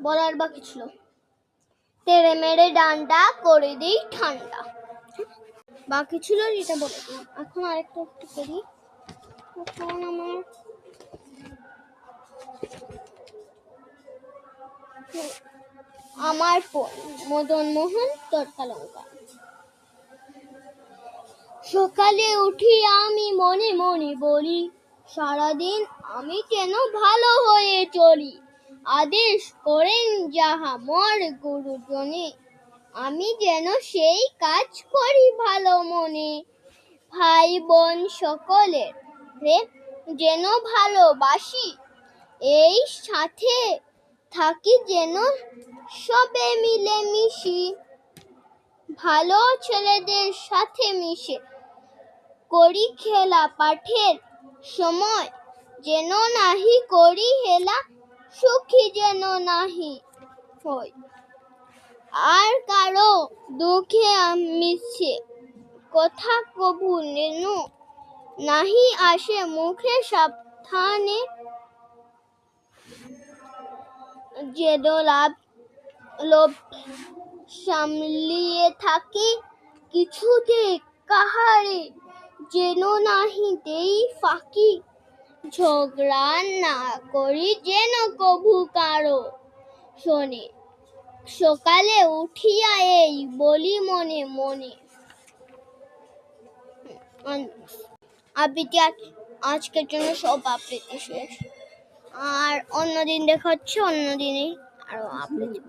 বলার বাকি ছিল, তেড়ে মেরে ডান্ডা করে দিই ঠান্ডা। বাকি ছিল এটা বলে দিই। এখন আরেকটা একটু করি। এখন আমার মদন মোহন তর্কা লঙ্কা। সকালে উঠি আমি মনে মনে বলি, সারাদিন আমি কেন ভালো হয়ে চলি। আদেশ করেন যাহা মোর গুরুজনে, আমি যেন সেই কাজ করি ভালো মনে। ভাই বোন সকলের যেন ভালোবাসি, এই সাথে থাকি যেন সবে মিলেমিশি। ভালো ছেলেদের সাথে মিশে করি খেলা পাঠের সময়, যেন নাহি করি হেলা, সুখী যেন নাহি হই। আর কারো দুঃখে মিছে কথা কবু যেন নাহি আসে মুখে, সাবধানে যেন লোভ সামলিয়ে থাকি, কিছুতে কাহারে যেন নাহি দেই ফাঁকি। ঝগড়া না করি যেন কভু কারো শোনে, সকালে উঠিয়া এই বলি মনে মনে। আবৃত্তি আজকের জন্য সব আবৃত্তি শেষ। আর অন্যদিন দেখা হচ্ছে, অন্যদিনই আরো আবৃত্তি।